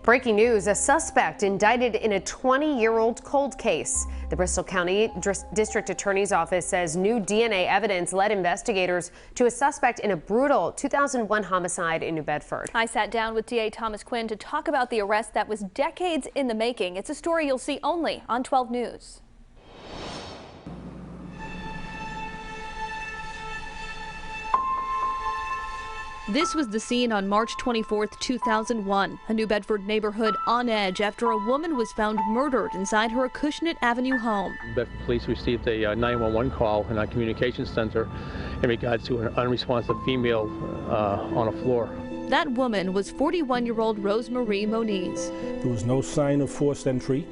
Breaking news, a suspect indicted in a 20-year-old cold case. The Bristol County District Attorney's Office says new DNA evidence led investigators to a suspect in a brutal 2001 homicide in New Bedford. I sat down with DA Thomas Quinn to talk about the arrest that was decades in the making. It's a story you'll see only on 12 News. This was the scene on March 24, 2001, a New Bedford neighborhood on edge after a woman was found murdered inside her Acushnet Avenue home. Bedford police received a 911 call in our communications center in regards to an unresponsive female on a floor. That woman was 41-year-old Rosemarie Moniz. There was no sign of forced entry.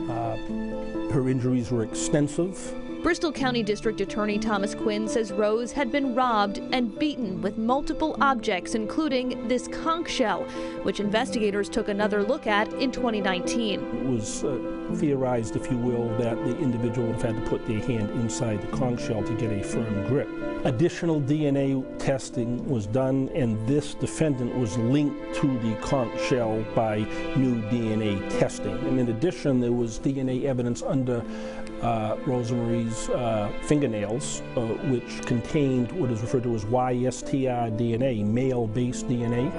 Her injuries were extensive. Bristol County District Attorney Thomas Quinn says Rose had been robbed and beaten with multiple objects, including this conch shell, which investigators took another look at in 2019. It was theorized, if you will, that the individual would have had to put their hand inside the conch shell to get a firm grip. Additional DNA testing was done, and this defendant was linked to the conch shell by new DNA testing. And in addition, there was DNA evidence under Rosemarie's fingernails, which contained what is referred to as YSTR DNA, male-based DNA.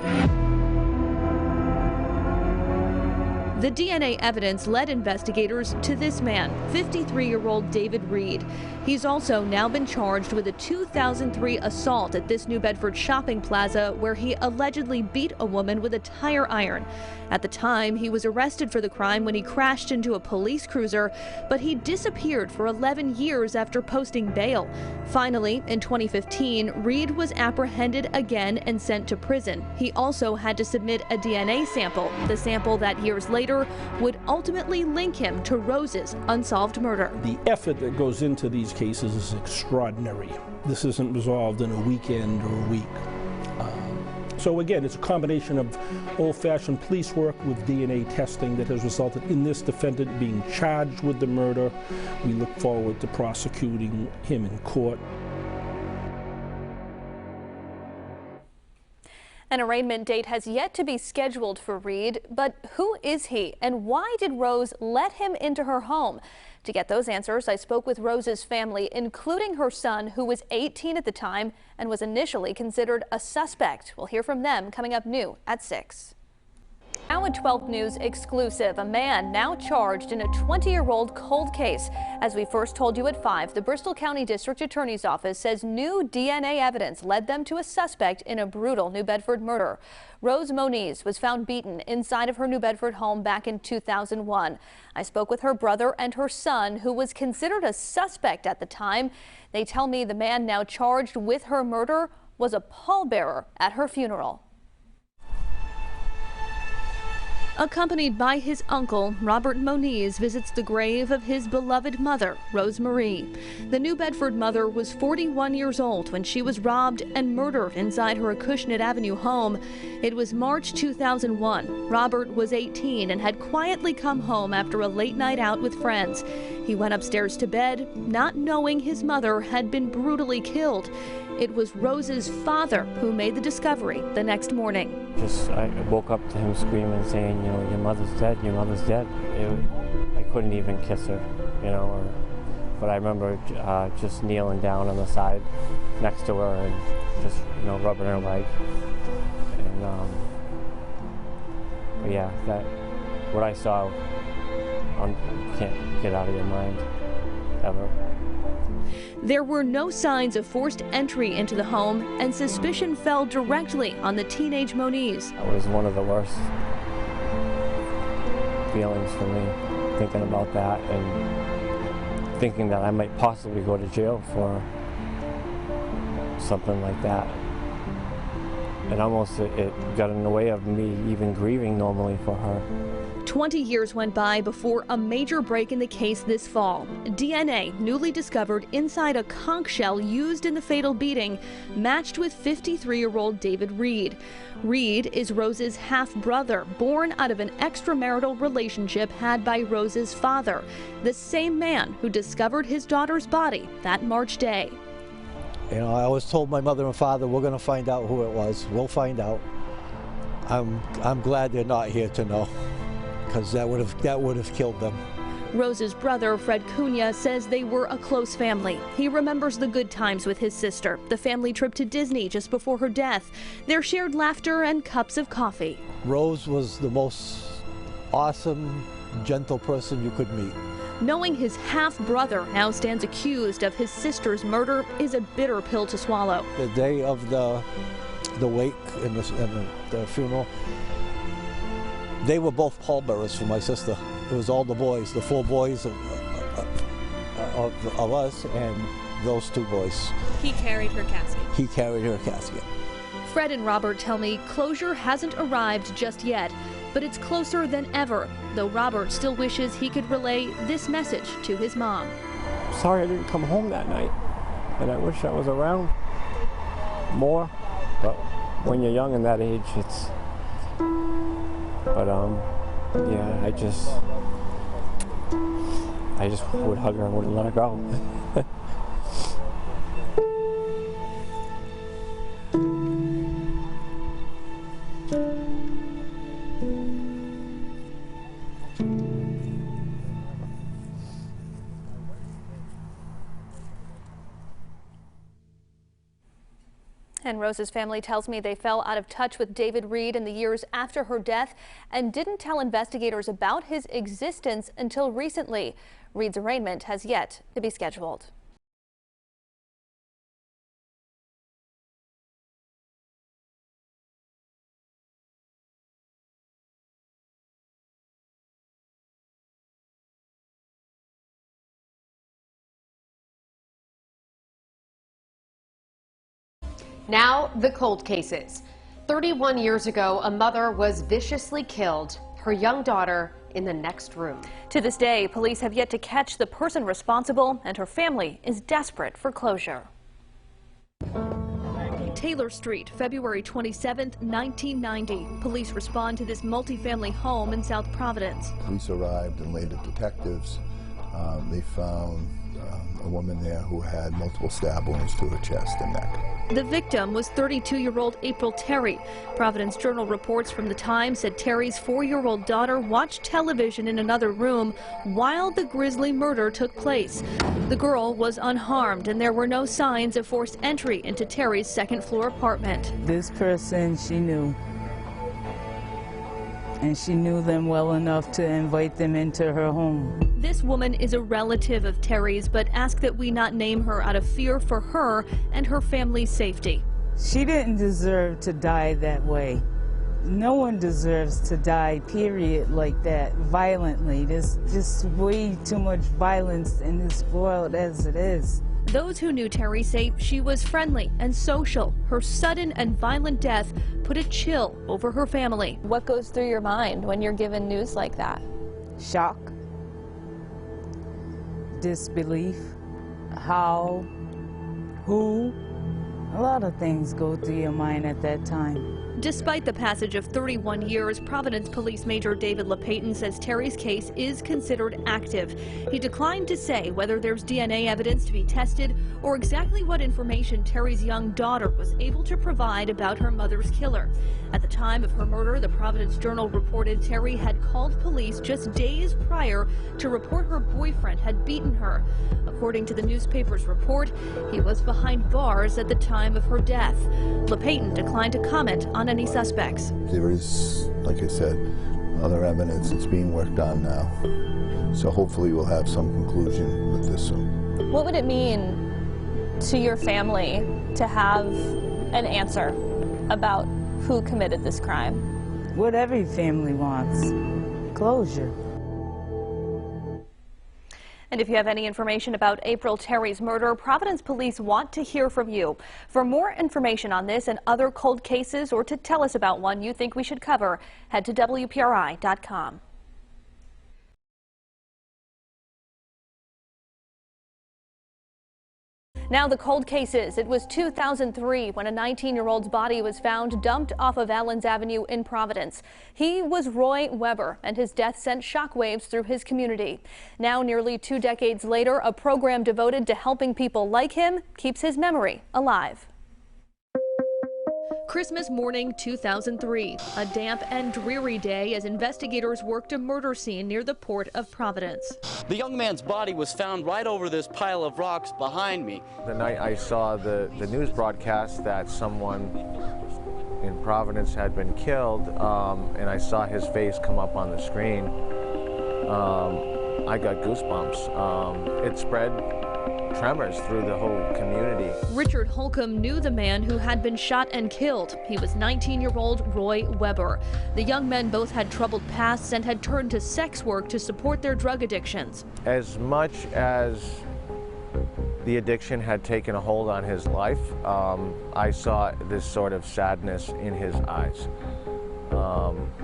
The DNA evidence led investigators to this man, 53-year-old David Reed. He's also now been charged with a 2003 assault at this New Bedford shopping plaza where he allegedly beat a woman with a tire iron. At the time, he was arrested for the crime when he crashed into a police cruiser, but he disappeared for 11 years after posting bail. Finally, in 2015, Reed was apprehended again and sent to prison. He also had to submit a DNA sample, the sample that years later would ultimately link him to Rose's unsolved murder. The effort that goes into these cases is extraordinary. This isn't resolved in a weekend or a week. So again, it's a combination of old-fashioned police work with DNA testing that has resulted in this defendant being charged with the murder. We look forward to prosecuting him in court. An arraignment date has yet to be scheduled for Reed, but who is he and why did Rose let him into her home? To get those answers, I spoke with Rose's family, including her son, who was 18 at the time and was initially considered a suspect. We'll hear from them coming up new at 6. Now a 12 News exclusive, a man now charged in a 20-year-old cold case. As we first told you at 5, the Bristol County District Attorney's Office says new DNA evidence led them to a suspect in a brutal New Bedford murder. Rose Moniz was found beaten inside of her New Bedford home back in 2001. I spoke with her brother and her son, who was considered a suspect at the time. They tell me the man now charged with her murder was a pallbearer at her funeral. Accompanied by his uncle, Robert Moniz visits the grave of his beloved mother, Rosemarie. The New Bedford mother was 41 years old when she was robbed and murdered inside her Acushnet Avenue home. It was March 2001. Robert was 18 and had quietly come home after a late night out with friends. He went upstairs to bed, not knowing his mother had been brutally killed. It was Rose's father who made the discovery the next morning. I woke up to him screaming, saying, you know, your mother's dead, your mother's dead. I couldn't even kiss her, you know, but I remember just kneeling down on the side next to her and just, you know, rubbing her leg. And but yeah, what I saw, can't get out of your mind, ever. There were no signs of forced entry into the home, and suspicion fell directly on the teenage Moniz. That was one of the worst feelings for me, thinking about that and thinking that I might possibly go to jail for something like that. And almost it got in the way of me even grieving normally for her. 20 years went by before a major break in the case this fall. DNA newly discovered inside a conch shell used in the fatal beating matched with 53-year-old David Reed. Reed is Rose's half-brother, born out of an extramarital relationship had by Rose's father, the same man who discovered his daughter's body that March day. You know, I always told my mother and father, we're going to find out who it was. We'll find out. I'm glad they're not here to know, because that would have killed them. Rose's brother, Fred Cunha, says they were a close family. He remembers the good times with his sister, the family trip to Disney just before her death, their shared laughter and cups of coffee. Rose was the most awesome, gentle person you could meet. Knowing his half-brother now stands accused of his sister's murder is a bitter pill to swallow. The day of the wake and the funeral, they were both pallbearers for my sister. It was all the boys, the 4 boys of us and those 2 boys. He carried her casket. He carried her casket. Fred and Robert tell me closure hasn't arrived just yet, but it's closer than ever, though Robert still wishes he could relay this message to his mom. Sorry I didn't come home that night, and I wish I was around more, but when you're young in that age, it's, but yeah, I just would hug her and wouldn't let her go. And Rose's family tells me they fell out of touch with David Reed in the years after her death and didn't tell investigators about his existence until recently. Reed's arraignment has yet to be scheduled. Now, the cold cases. 31 years ago, a mother was viciously killed, her young daughter in the next room. To this day, police have yet to catch the person responsible, and her family is desperate for closure. Taylor Street, February 27, 1990. Police respond to this multifamily home in South Providence. Police arrived and later detectives. They found a woman there who had multiple stab wounds to her chest and neck. The victim was 32-year-old April Terry. Providence Journal reports from the time said Terry's 4-year-old daughter watched television in another room while the grisly murder took place. The girl was unharmed, and there were no signs of forced entry into Terry's second-floor apartment. This person she knew, and she knew them well enough to invite them into her home. This woman is a relative of Terry's, but asked that we not name her out of fear for her and her family's safety. She didn't deserve to die that way. No one deserves to die, period, like that, violently. There's just way too much violence in this world as it is. Those who knew Terry say she was friendly and social. Her sudden and violent death put a chill over her family. What goes through your mind when you're given news like that? Shock, disbelief, how, who, a lot of things go through your mind at that time. Despite the passage of 31 years, Providence Police Major David LePayton says Terry's case is considered active. He declined to say whether there's DNA evidence to be tested or exactly what information Terry's young daughter was able to provide about her mother's killer. At the time of her murder, the Providence Journal reported Terry had called police just days prior to report her boyfriend had beaten her. According to the newspaper's report, he was behind bars at the time of her death. LePayton declined to comment on any suspects. There is, like I said, other evidence that's being worked on now. So hopefully we'll have some conclusion with this soon. What would it mean to your family to have an answer about who committed this crime? What every family wants, closure. And if you have any information about April Terry's murder, Providence Police want to hear from you. For more information on this and other cold cases, or to tell us about one you think we should cover, head to WPRI.com. Now the cold cases. It was 2003 when a 19-year-old's body was found dumped off of Allens Avenue in Providence. He was Roy Weber, and his death sent shockwaves through his community. Now, nearly 2 decades later, a program devoted to helping people like him keeps his memory alive. Christmas morning 2003, a damp and dreary day as investigators worked a murder scene near the port of Providence. The young man's body was found right over this pile of rocks behind me. The night I saw the news broadcast that someone in Providence had been killed, and I saw his face come up on the screen, I got goosebumps. It spread tremors through the whole community. Richard Holcomb knew the man who had been shot and killed. He was 19-year-old Roy Weber. The young men both had troubled pasts and had turned to sex work to support their drug addictions. As much as the addiction had taken a hold on his life, I saw this sort of sadness in his eyes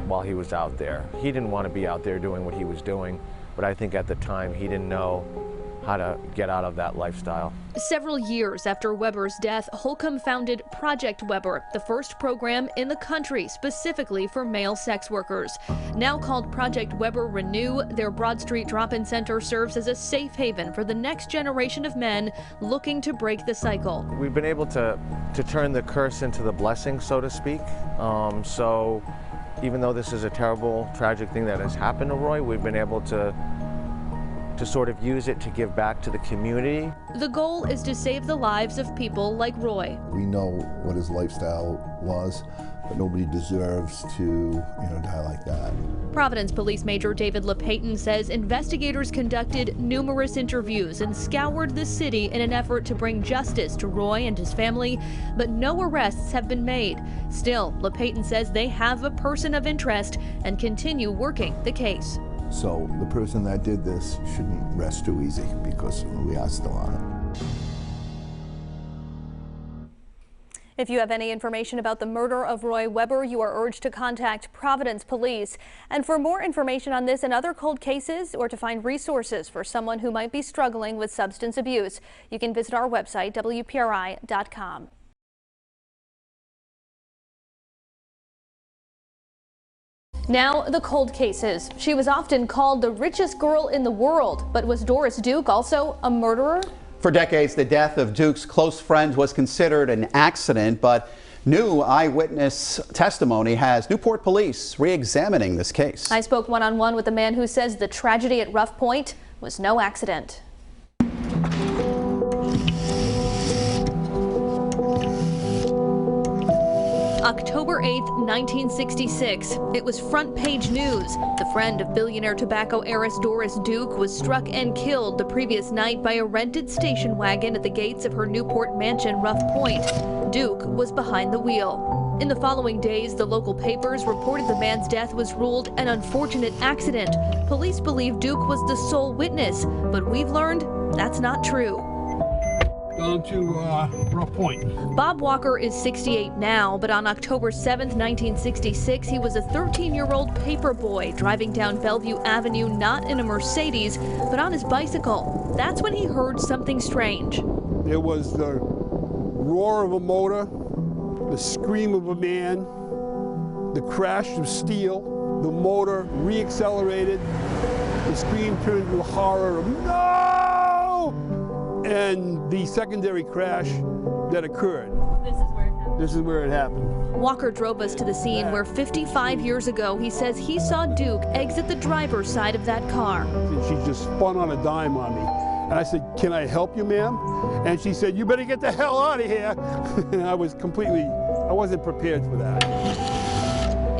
while he was out there. He didn't want to be out there doing what he was doing, but I think at the time he didn't know how to get out of that lifestyle. Several years after Weber's death, Holcomb founded Project Weber, the first program in the country specifically for male sex workers. Now called Project Weber Renew, their Broad Street drop-in center serves as a safe haven for the next generation of men looking to break the cycle. We've been able to turn the curse into the blessing, so to speak. So even though this is a terrible, tragic thing that has happened to Roy, we've been able to sort of use it to give back to the community. The goal is to save the lives of people like Roy. We know what his lifestyle was, but nobody deserves to, die like that. Providence Police Major David LePayton says investigators conducted numerous interviews and scoured the city in an effort to bring justice to Roy and his family, but no arrests have been made. Still, LePayton says they have a person of interest and continue working the case. So the person that did this shouldn't rest too easy because we are still on it. If you have any information about the murder of Roy Weber, you are urged to contact Providence Police. And for more information on this and other cold cases, or to find resources for someone who might be struggling with substance abuse, you can visit our website, WPRI.com. Now, the cold cases. She was often called the richest girl in the world, but was Doris Duke also a murderer? For decades, the death of Duke's close friend was considered an accident, but new eyewitness testimony has Newport police re-examining this case. I spoke one-on-one with a man who says the tragedy at Rough Point was no accident. October 8th, 1966. It was front page news. The friend of billionaire tobacco heiress Doris Duke was struck and killed the previous night by a rented station wagon at the gates of her Newport mansion, Rough Point. Duke was behind the wheel. In the following days, the local papers reported the man's death was ruled an unfortunate accident. Police believe Duke was the sole witness, but we've learned that's not true. Down to Rough Point. Bob Walker is 68 now, but on October 7th, 1966, he was a 13-year-old paper boy driving down Bellevue Avenue not in a Mercedes, but on his bicycle. That's when he heard something strange. There was the roar of a motor, the scream of a man, the crash of steel, the motor re-accelerated, the scream turned to a horror of no! And the secondary crash that occurred. This is where it happened. Walker drove us to the scene where 55 years ago he says he saw Duke exit the driver's side of that car. And she just spun on a dime on me. And I said, "Can I help you, ma'am?" And she said, "You better get the hell out of here." And I wasn't prepared for that.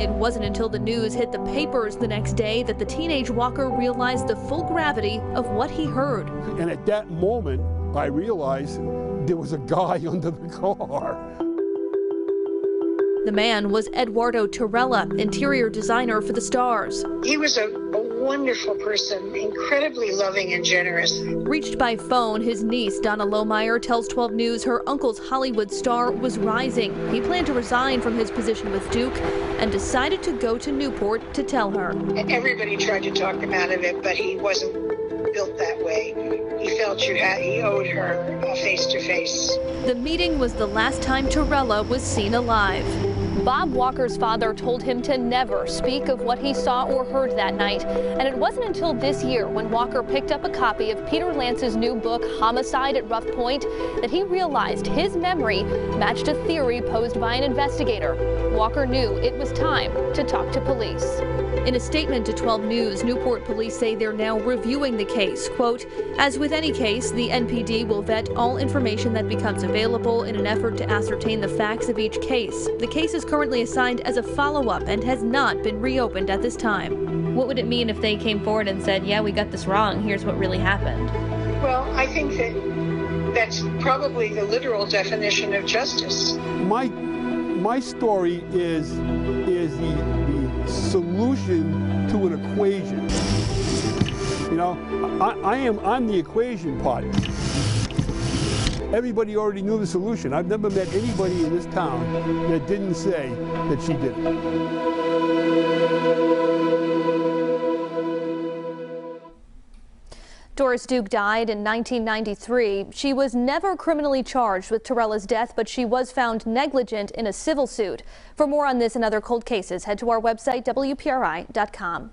It wasn't until the news hit the papers the next day that the teenage Walker realized the full gravity of what he heard. And at that moment, I realized there was a guy under the car. The man was Eduardo Torella, interior designer for the Stars. He was a wonderful person, incredibly loving and generous. Reached by phone, his niece, Donna Lohmeyer, tells 12 News her uncle's Hollywood star was rising. He planned to resign from his position with Duke and decided to go to Newport to tell her. Everybody tried to talk him out of it, but he wasn't built that way. He felt he owed her a face-to-face. The meeting was the last time Torella was seen alive. Bob Walker's father told him to never speak of what he saw or heard that night. And it wasn't until this year, when Walker picked up a copy of Peter Lance's new book, Homicide at Rough Point, that he realized his memory matched a theory posed by an investigator. Walker knew it was time to talk to police. In a statement to 12 News, Newport police say they're now reviewing the case. Quote, as with any case, the NPD will vet all information that becomes available in an effort to ascertain the facts of each case. The case is currently assigned as a follow-up and has not been reopened at this time. What would it mean if they came forward and said, yeah, we got this wrong, here's what really happened? Well, I think that's probably the literal definition of justice. My story is the solution to an equation. You know, I'm the equation part. Everybody already knew the solution. I've never met anybody in this town that didn't say that she did it. Doris Duke died in 1993. She was never criminally charged with Torella's death, but she was found negligent in a civil suit. For more on this and other cold cases, head to our website, WPRI.com.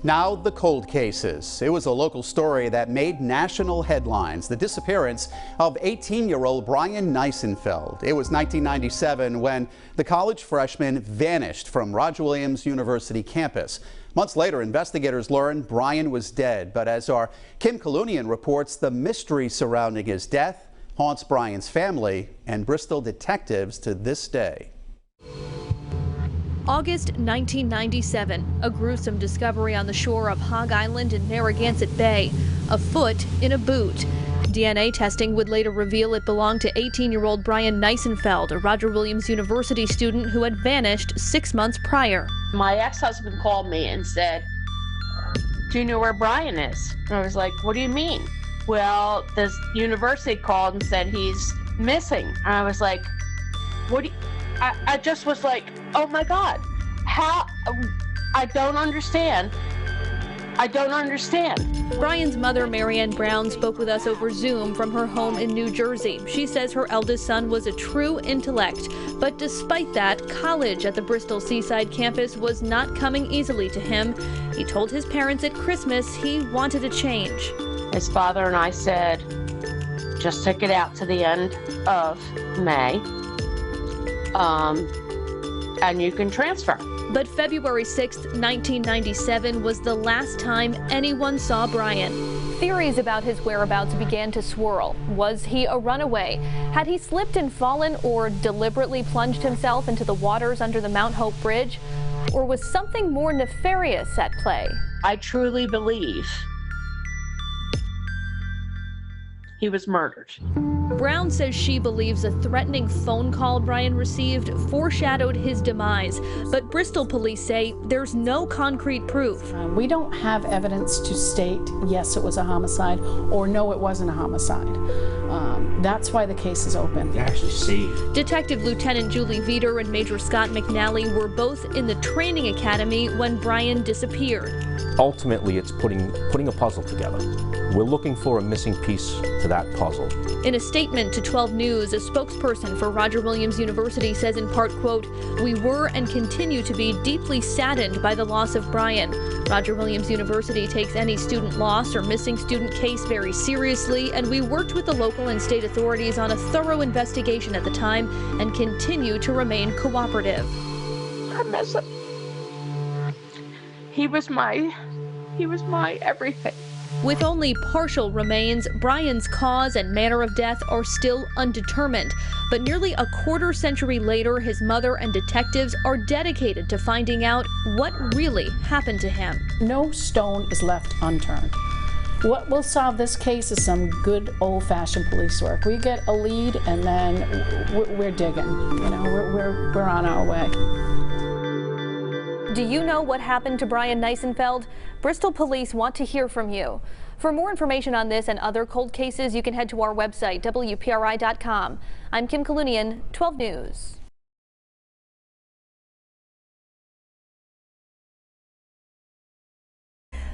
Now the cold cases. It was a local story that made national headlines. The disappearance of 18-year-old Brian Nyenfeld. It was 1997 when the college freshman vanished from Roger Williams University campus. Months later, investigators learned Brian was dead. But as our Kim Kalunian reports, the mystery surrounding his death haunts Brian's family and Bristol detectives to this day. August 1997, a gruesome discovery on the shore of Hog Island in Narragansett Bay. A foot in a boot. DNA testing would later reveal it belonged to 18-year-old Brian Nyenfeld, a Roger Williams University student who had vanished 6 months prior. My ex-husband called me and said, do you know where Brian is? And I was like, what do you mean? Well, this university called and said he's missing. And I was like, what do you... I just was like, oh my God, how? I don't understand. I don't understand. Brian's mother, Marianne Brown, spoke with us over Zoom from her home in New Jersey. She says her eldest son was a true intellect, but despite that, college at the Bristol Seaside campus was not coming easily to him. He told his parents at Christmas he wanted a change. His father and I said, just stick it out to the end of May. And you can transfer. But February 6th, 1997 was the last time anyone saw Brian. Theories about his whereabouts began to swirl. Was he a runaway? Had he slipped and fallen or deliberately plunged himself into the waters under the Mount Hope Bridge? Or was something more nefarious at play? I truly believe he was murdered. Brown says she believes a threatening phone call Brian received foreshadowed his demise, but Bristol police say there's no concrete proof. We don't have evidence to state, yes, it was a homicide, or no, it wasn't a homicide. That's why the case is open. Detective Lieutenant Julie Veeder and Major Scott McNally were both in the training academy when Brian disappeared. Ultimately, it's putting a puzzle together. We're looking for a missing piece to that puzzle. In a statement to 12 News, a spokesperson for Roger Williams University says in part, quote, we were and continue to be deeply saddened by the loss of Brian. Roger Williams University takes any student loss or missing student case very seriously, and we worked with the local and state authorities on a thorough investigation at the time and continue to remain cooperative. I miss him. He was my everything. With only partial remains, Brian's cause and manner of death are still undetermined. But nearly a quarter century later, his mother and detectives are dedicated to finding out what really happened to him. No stone is left unturned. What will solve this case is some good old-fashioned police work. We get a lead and then we're digging. You know, we're on our way. Do you know what happened to Brian Nyenfeld? Bristol police want to hear from you. For more information on this and other cold cases, you can head to our website, WPRI.com. I'm Kim Kalunian, 12 News.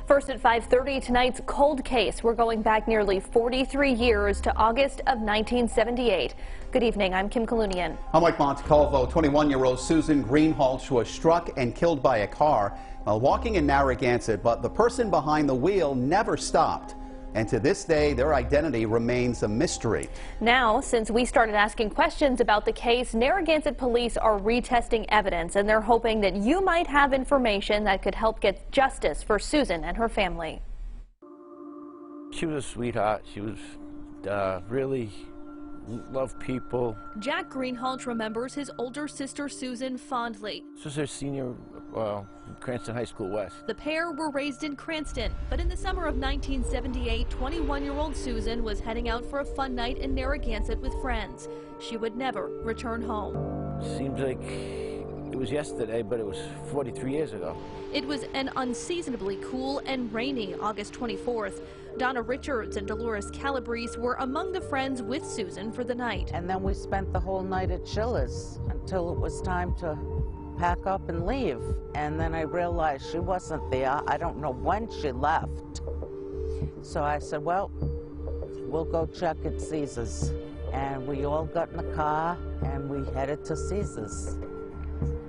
First at 5:30, tonight's cold case. We're going back nearly 43 years to August of 1978. Good evening, I'm Kim Kalunian. I'm Mike Montecalvo. 21-year-old Susan Greenhal was struck and killed by a car while walking in Narragansett, but the person behind the wheel never stopped. And to this day, their identity remains a mystery. Now, since we started asking questions about the case, Narragansett police are retesting evidence, and they're hoping that you might have information that could help get justice for Susan and her family. She was a sweetheart. She was really loved people. Jack Greenhal remembers his older sister Susan fondly. This was her senior Cranston High School West. The pair were raised in Cranston, but in the summer of 1978, 21-year-old Susan was heading out for a fun night in Narragansett with friends. She would never return home. Seems like it was yesterday, but it was 43 years ago. It was an unseasonably cool and rainy August 24th. Donna Richards and Dolores Calabrese were among the friends with Susan for the night. And then we spent the whole night at Schiller's until it was time to pack up and leave. And then I realized she wasn't there. I don't know when she left. So I said, well, we'll go check at Caesar's. And we all got in the car and we headed to Caesar's.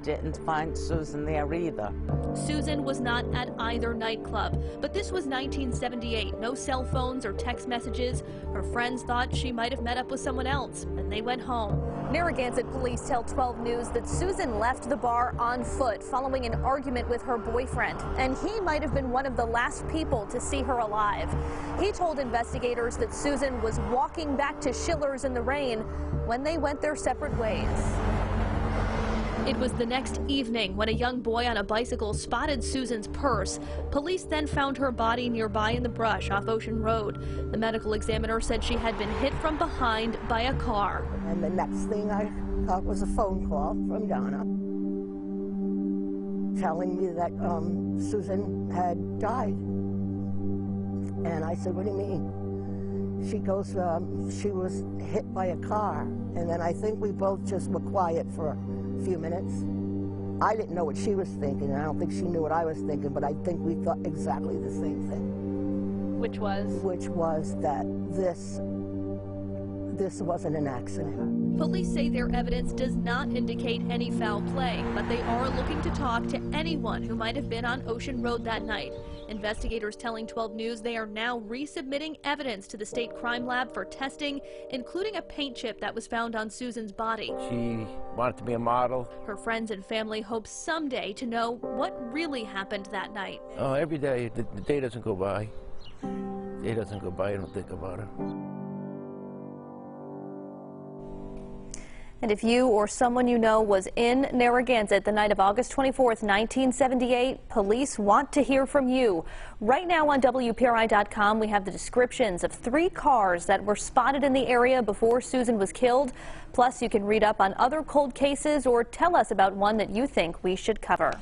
Didn't find Susan there either. Susan was not at either nightclub, but this was 1978. No cell phones or text messages. Her friends thought she might have met up with someone else, and they went home. Narragansett police tell 12 News that Susan left the bar on foot following an argument with her boyfriend, and he might have been one of the last people to see her alive. He told investigators that Susan was walking back to Schiller's in the rain when they went their separate ways. It was the next evening when a young boy on a bicycle spotted Susan's purse. Police then found her body nearby in the brush off Ocean Road. The medical examiner said she had been hit from behind by a car. And the next thing I got was a phone call from Donna telling me that Susan had died. And I said, what do you mean? She goes, she was hit by a car. And then I think we both just were quiet for a few minutes. I didn't know what she was thinking, and I don't think she knew what I was thinking, but I think we thought exactly the same thing. Which was? Which was that this wasn't an accident. Police say their evidence does not indicate any foul play, but they are looking to talk to anyone who might have been on Ocean Road that night. Investigators telling 12 News they are now resubmitting evidence to the state crime lab for testing, including a paint chip that was found on Susan's body. She wanted to be a model. Her friends and family hope someday to know what really happened that night. Oh, every day, the day doesn't go by. The day doesn't go by, I don't think about her. And if you or someone you know was in Narragansett the night of August 24th, 1978, police want to hear from you. Right now on WPRI.com, we have the descriptions of 3 cars that were spotted in the area before Susan was killed. Plus, you can read up on other cold cases or tell us about one that you think we should cover.